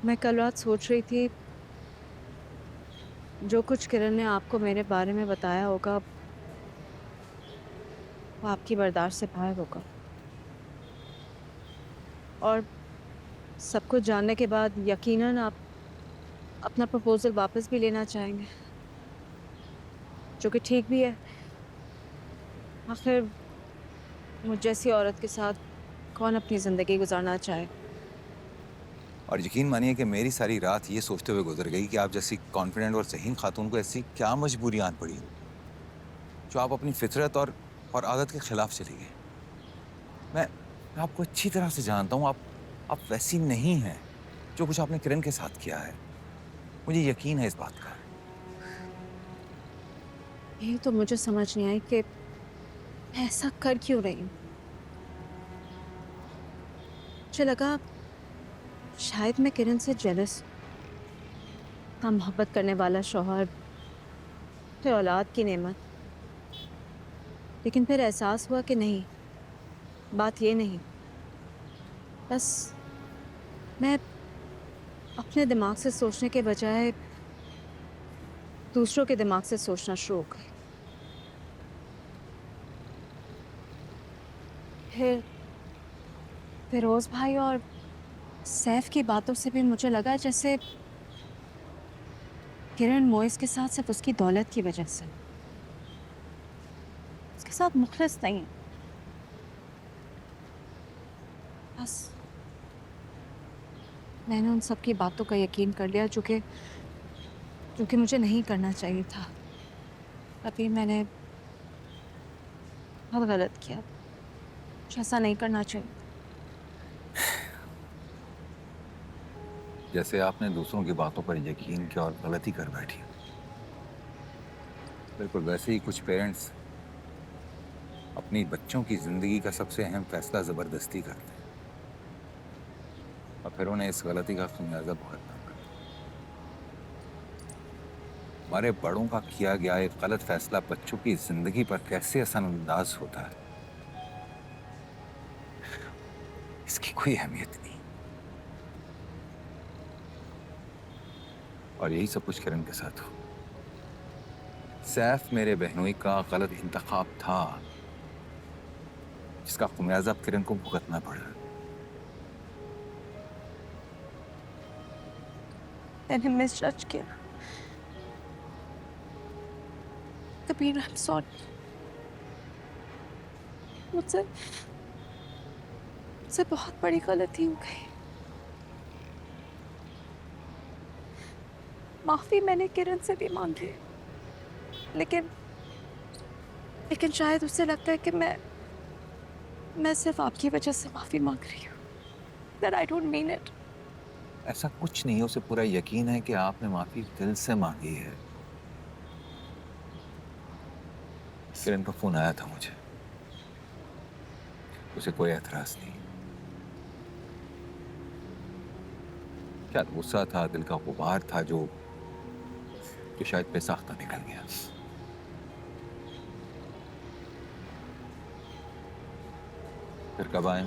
मैं कल रात सोच रही थी, जो कुछ किरण ने आपको मेरे बारे में बताया होगा, वो आपकी बर्दाश्त से बाहर होगा। और सब कुछ जानने के बाद यकीनन आप अपना प्रपोजल वापस भी लेना चाहेंगे, जो कि ठीक भी है। आखिर मुझ जैसी औरत के साथ कौन अपनी जिंदगी गुजारना चाहे। और यकीन मानिए कि मेरी सारी रात ये सोचते हुए गुजर गई कि आप जैसी कॉन्फिडेंट और ज़हीन खातून को ऐसी क्या मजबूरी आन पड़ी जो आप अपनी फितरत और आदत के खिलाफ चली गई। मैं आपको अच्छी तरह से जानता हूँ। आप वैसी नहीं हैं जो कुछ आपने किरण के साथ किया है। मुझे यकीन है इस बात का। यही तो मुझे समझ नहीं आई कि मैं ऐसा कर क्यों रही हूँ। मुझे लगा शायद मैं किरण से जेलस, इतना मोहब्बत करने वाला शौहर, फिर औलाद की नेमत। लेकिन फिर एहसास हुआ कि नहीं, बात ये नहीं। बस मैं अपने दिमाग से सोचने के बजाय दूसरों के दिमाग से सोचना शुरू हो गई। फिर फिरोज भाई और सैफ की बातों से भी मुझे लगा जैसे किरण मोइस के साथ सिर्फ उसकी दौलत की वजह से, उसके साथ मुखलिस नहीं है। बस मैंने उन सब की बातों का यकीन कर लिया, जो कि मुझे नहीं करना चाहिए था। अभी मैंने बहुत गलत किया, मुझे ऐसा नहीं करना चाहिए था। जैसे आपने दूसरों की बातों पर यकीन किया और गलती कर बैठी, बिल्कुल वैसे ही कुछ पेरेंट्स अपनी बच्चों की जिंदगी का सबसे अहम फैसला जबरदस्ती करते हैं और फिर उन्हें इस गलती का खमियाजा भुगतना पड़ता है। हमारे बड़ों का किया गया एक गलत फैसला बच्चों की जिंदगी पर कैसे असरअंदाज होता है, इसकी कोई अहमियत नहीं। और यही सब कुछ किरण के साथ हो। सैफ मेरे बहनोई का गलत इंतखाब था, जिसका खमियाजा अब किरण को भुगतना पड़ा। मैंने मिसजज किया। Kabir, I am sorry. मुझसे मुझसे बहुत बड़ी गलती हो गई। माफी मैंने किरण से भी मांगी, लेकिन लेकिन शायद उसे लगता है कि मैं सिर्फ आपकी वजह से माफी मांग रही हूँ। That I don't mean it. ऐसा कुछ नहीं है, उसे पूरा यकीन है कि आपने माफी दिल से मांगी है। किरण का फोन आया था मुझे, उसे कोई एतराज नहीं। क्या गुस्सा था, दिल का गुबार था जो शायद बेसाख्ता निकल गया। फिर कब आए?